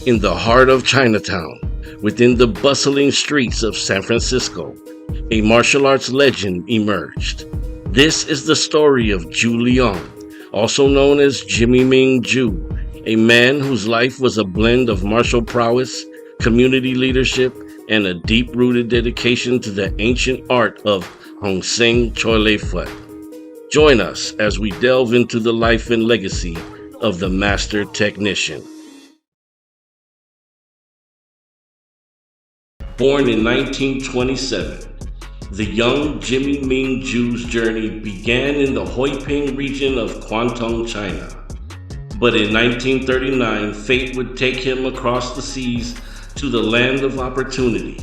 In the heart of Chinatown, within the bustling streets of San Francisco, a martial arts legend emerged. This is the story of Zhu Leong, also known as Jimmy Ming Zhu, a man whose life was a blend of martial prowess, community leadership, and a deep-rooted dedication to the ancient art of hungsing Choy Fut. Join us as we delve into the life and legacy of the master technician. Born in 1927, the young Jimmy Ming Zhu's journey began in the Huiping region of Guangdong, China. But in 1939, fate would take him across the seas to the land of opportunity.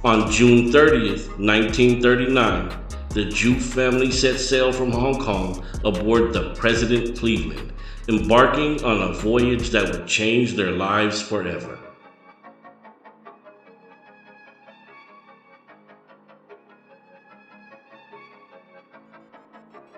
On June 30th, 1939, the Zhu family set sail from Hong Kong aboard the President Cleveland, embarking on a voyage that would change their lives forever.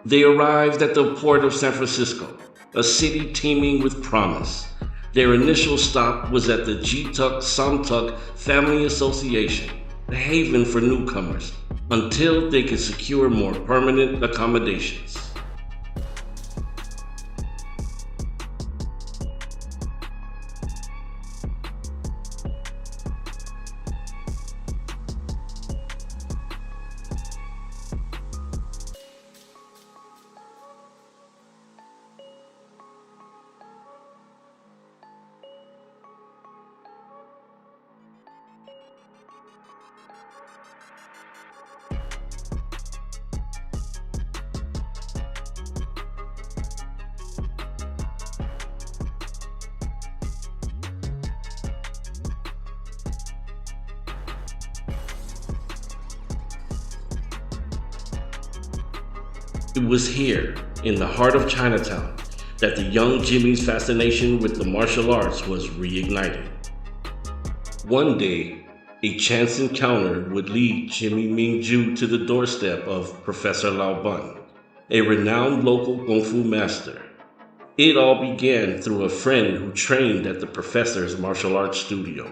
They arrived at the port of San Francisco, a city teeming with promise. Their initial stop was at the Jituk Samtuk Family Association, a haven for newcomers, until they could secure more permanent accommodations. It was here, in the heart of Chinatown, that the young Jimmy's fascination with the martial arts was reignited. One day, a chance encounter would lead Jimmy Ming Zhu to the doorstep of Professor Lao Bun, a renowned local Kung Fu master. It all began through a friend who trained at the professor's martial arts studio.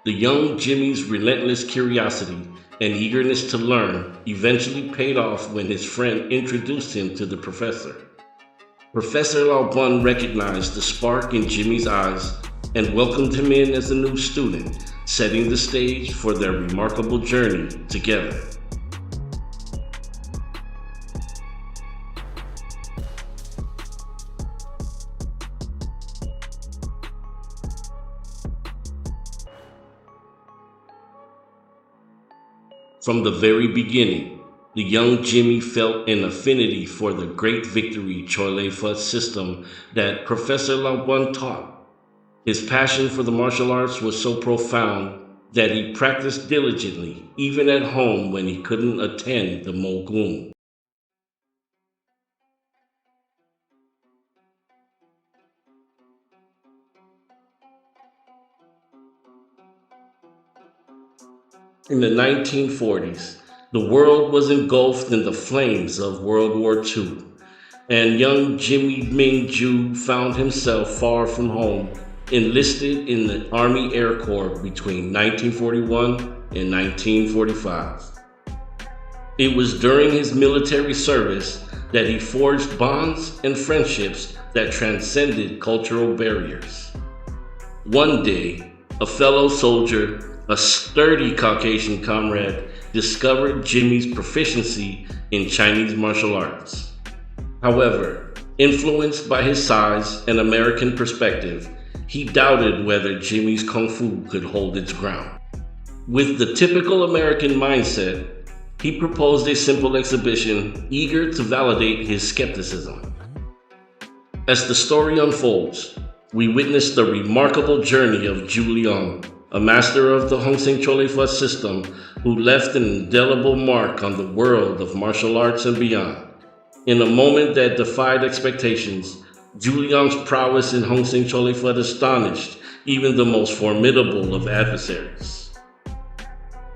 The young Jimmy's relentless curiosity and eagerness to learn eventually paid off when his friend introduced him to the professor. Professor Lao Bun recognized the spark in Jimmy's eyes and welcomed him in as a new student, setting the stage for their remarkable journey together. From the very beginning, the young Jimmy felt an affinity for the great victory Choy Fut system that Professor Lao Bun taught. His passion for the martial arts was so profound that he practiced diligently, even at home when he couldn't attend the Mo Gun. In the 1940s, the world was engulfed in the flames of World War II, and young Jimmy Ming Zhu found himself far from home, enlisted in the Army Air Corps between 1941 and 1945. It was during his military service that he forged bonds and friendships that transcended cultural barriers. One day, a fellow soldier, a sturdy Caucasian comrade, discovered Jimmy's proficiency in Chinese martial arts. However, influenced by his size and American perspective, he doubted whether Jimmy's Kung Fu could hold its ground. With the typical American mindset, he proposed a simple exhibition, eager to validate his skepticism. As the story unfolds, we witness the remarkable journey of Zhu Leong, a master of the hungsing Choy Fut system who left an indelible mark on the world of martial arts and beyond. In a moment that defied expectations, Zhu Leong's prowess in hungsing Choy Fut astonished even the most formidable of adversaries.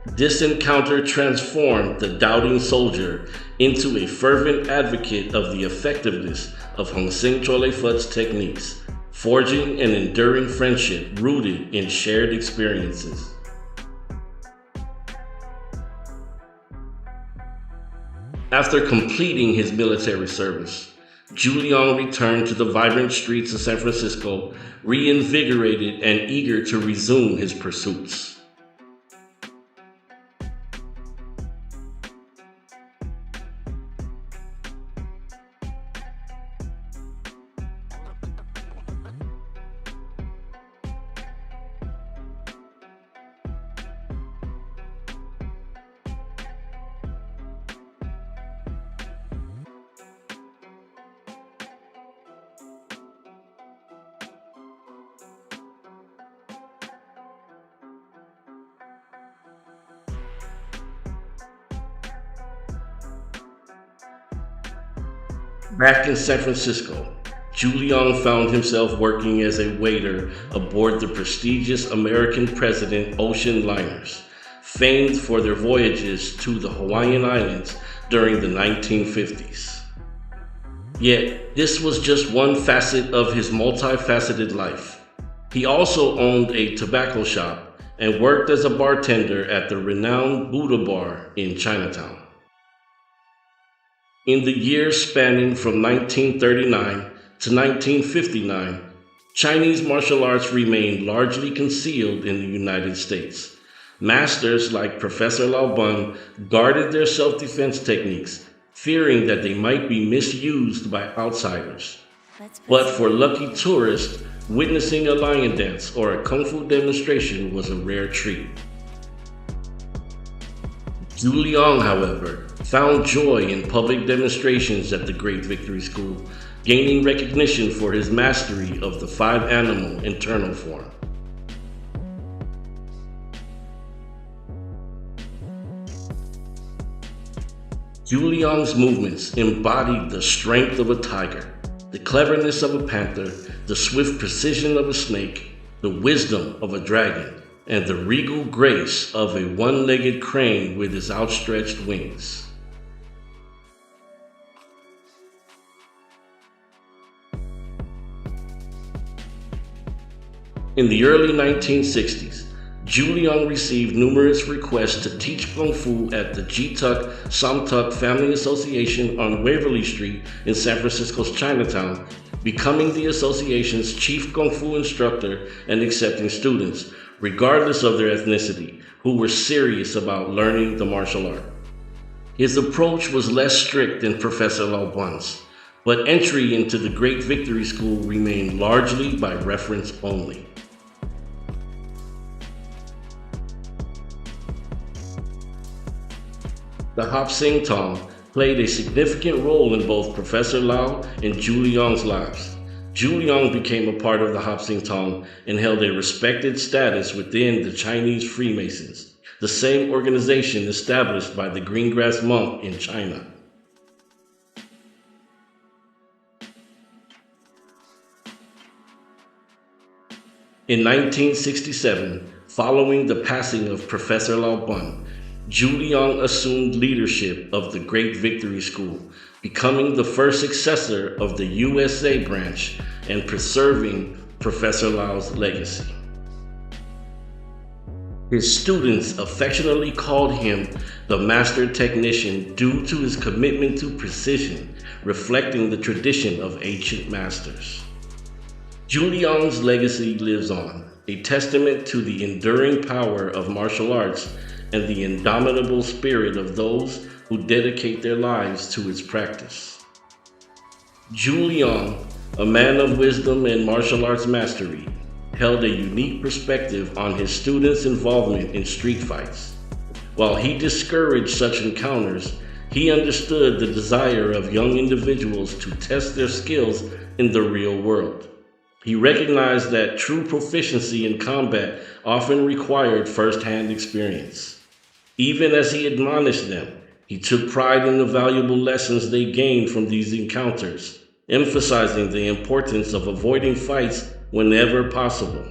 This encounter transformed the doubting soldier into a fervent advocate of the effectiveness of hungsing Choy Fut's techniques, forging an enduring friendship rooted in shared experiences. After completing his military service, Zhu Liang returned to the vibrant streets of San Francisco, reinvigorated and eager to resume his pursuits. Back in San Francisco, Zhu Liang found himself working as a waiter aboard the prestigious American President ocean liners, famed for their voyages to the Hawaiian Islands during the 1950s. Yet, this was just one facet of his multifaceted life. He also owned a tobacco shop and worked as a bartender at the renowned Buddha Bar in Chinatown. In the years spanning from 1939 to 1959, Chinese martial arts remained largely concealed in the United States. Masters like Professor Lao Bun guarded their self-defense techniques, fearing that they might be misused by outsiders. But for lucky tourists, witnessing a lion dance or a kung fu demonstration was a rare treat. Zhu Liang, however, found joy in public demonstrations at the Great Victory School, gaining recognition for his mastery of the five-animal internal form. Zhu Liang's movements embodied the strength of a tiger, the cleverness of a panther, the swift precision of a snake, the wisdom of a dragon, and the regal grace of a one-legged crane with his outstretched wings. In the early 1960s, Zhu Liang received numerous requests to teach Kung Fu at the Ji-Tuk Sam-Tuk Family Association on Waverly Street in San Francisco's Chinatown, becoming the association's chief Kung Fu instructor and accepting students, regardless of their ethnicity, who were serious about learning the martial art. His approach was less strict than Professor Lao Bun's, but entry into the Great Victory School remained largely by reference only. The hungsing tong played a significant role in both Professor Lao and Zhu Liang's lives. Zhu Liang became a part of the hungsing tong and held a respected status within the Chinese Freemasons, the same organization established by the Greengrass monk in China. In 1967, following the passing of Professor Lao Bun, Zhu Liang assumed leadership of the Great Victory School, becoming the first successor of the USA branch and preserving Professor Lao's legacy. His students affectionately called him the Master Technician due to his commitment to precision, reflecting the tradition of ancient masters. Zhu Liang's legacy lives on, a testament to the enduring power of martial arts and the indomitable spirit of those who dedicate their lives to its practice. Zhu Liang, a man of wisdom and martial arts mastery, held a unique perspective on his students' involvement in street fights. While he discouraged such encounters, he understood the desire of young individuals to test their skills in the real world. He recognized that true proficiency in combat often required first-hand experience. Even as he admonished them, he took pride in the valuable lessons they gained from these encounters, emphasizing the importance of avoiding fights whenever possible.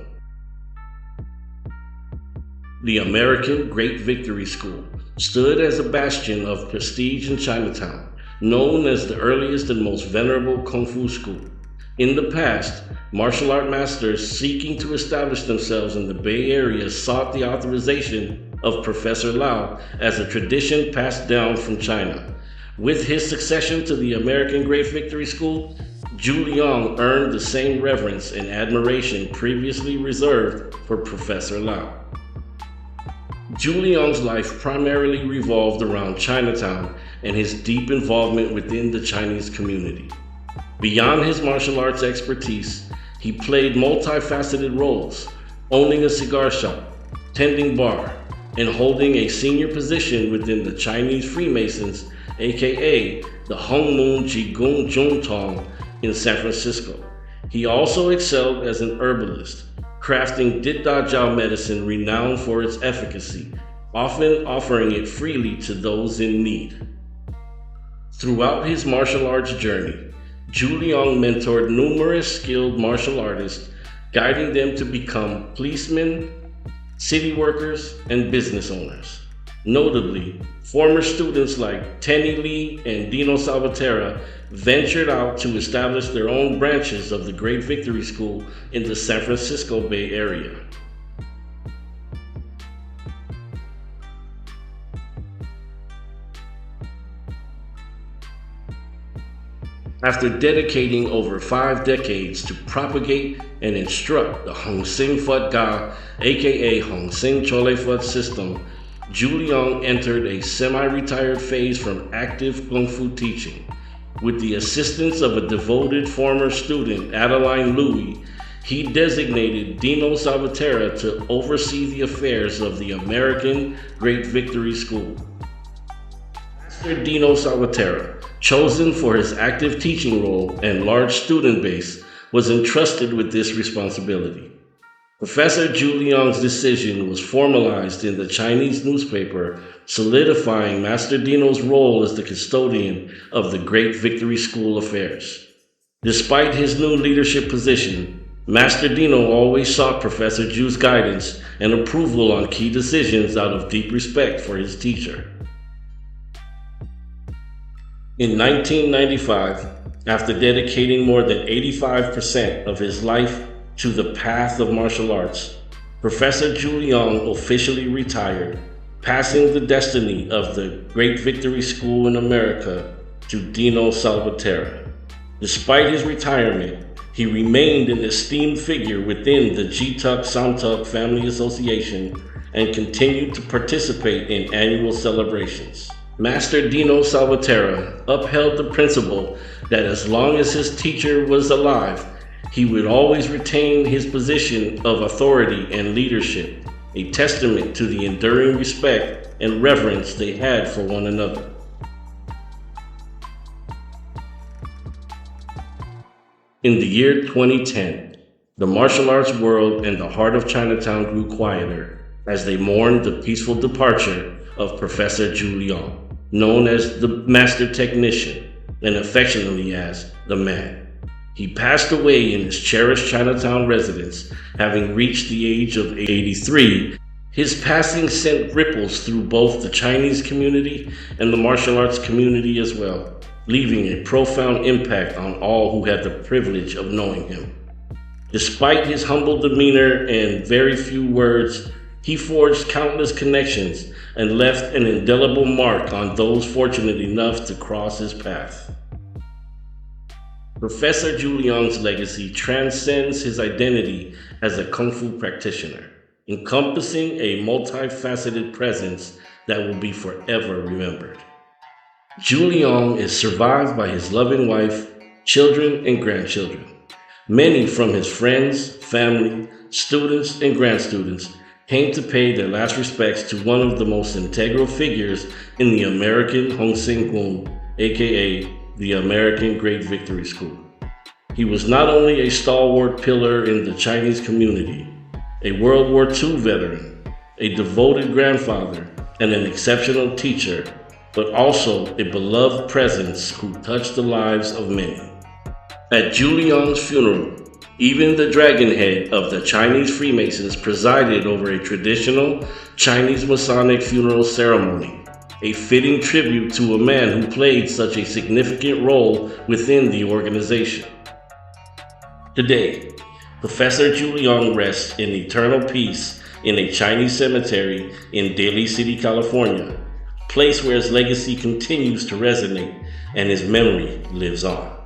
The American Great Victory School stood as a bastion of prestige in Chinatown, known as the earliest and most venerable Kung Fu school. In the past, martial art masters seeking to establish themselves in the Bay Area sought the authorization of Professor Lau as a tradition passed down from China. With his succession to the American Great Victory School, Zhu Liang earned the same reverence and admiration previously reserved for Professor Lau. Zhu Liang's life primarily revolved around Chinatown and his deep involvement within the Chinese community. Beyond his martial arts expertise, he played multifaceted roles, owning a cigar shop, tending bar, and holding a senior position within the Chinese Freemasons, aka the Hong Moon Qigong Zhongtong in San Francisco. He also excelled as an herbalist, crafting Ditajiao medicine renowned for its efficacy, often offering it freely to those in need. Throughout his martial arts journey, Zhu Liang mentored numerous skilled martial artists, guiding them to become policemen, city workers, and business owners. Notably, former students like Tenny Lee and Dino Salvatierra ventured out to establish their own branches of the Great Victory School in the San Francisco Bay Area. After dedicating over 5 decades to propagate and instruct the Sing Fut Gar, aka Hungsing Chole Fut system, Zhu Liang entered a semi-retired phase from active Kung Fu teaching. With the assistance of a devoted former student, Adeline Louis, he designated Dino Salvatierra to oversee the affairs of the American Great Victory School. Master Dino Salvatierra, chosen for his active teaching role and large student base, was entrusted with this responsibility. Professor Zhu Liang's decision was formalized in the Chinese newspaper, solidifying Master Dino's role as the custodian of the Great Victory School affairs. Despite his new leadership position, Master Dino always sought Professor Zhu's guidance and approval on key decisions out of deep respect for his teacher. In 1995, after dedicating more than 85% of his life to the path of martial arts, Professor Zhu Liang officially retired, passing the destiny of the Great Victory School in America to Dino Salvatierra. Despite his retirement, he remained an esteemed figure within the Jituk Samtuk Family Association and continued to participate in annual celebrations. Master Dino Salvatierra upheld the principle that as long as his teacher was alive, he would always retain his position of authority and leadership, a testament to the enduring respect and reverence they had for one another. In the year 2010, the martial arts world and the heart of Chinatown grew quieter as they mourned the peaceful departure of Professor Zhu Liang, known as the Master Technician and affectionately as the Man. He passed away in his cherished Chinatown residence, having reached the age of 83. His passing sent ripples through both the Chinese community and the martial arts community as well, leaving a profound impact on all who had the privilege of knowing him. Despite his humble demeanor and very few words, he forged countless connections and left an indelible mark on those fortunate enough to cross his path. Professor Zhu Liang's legacy transcends his identity as a Kung Fu practitioner, encompassing a multifaceted presence that will be forever remembered. Zhu Liang is survived by his loving wife, children, and grandchildren. Many from his friends, family, students, and grandstudents came to pay their last respects to one of the most integral figures in the American Hungsing Gun, aka the American Great Victory School. He was not only a stalwart pillar in the Chinese community, a World War II veteran, a devoted grandfather, and an exceptional teacher, but also a beloved presence who touched the lives of many. At Zhu Liang's funeral, even the dragonhead of the Chinese Freemasons presided over a traditional Chinese Masonic funeral ceremony, a fitting tribute to a man who played such a significant role within the organization. Today, Professor Leong rests in eternal peace in a Chinese cemetery in Daly City, California, a place where his legacy continues to resonate and his memory lives on.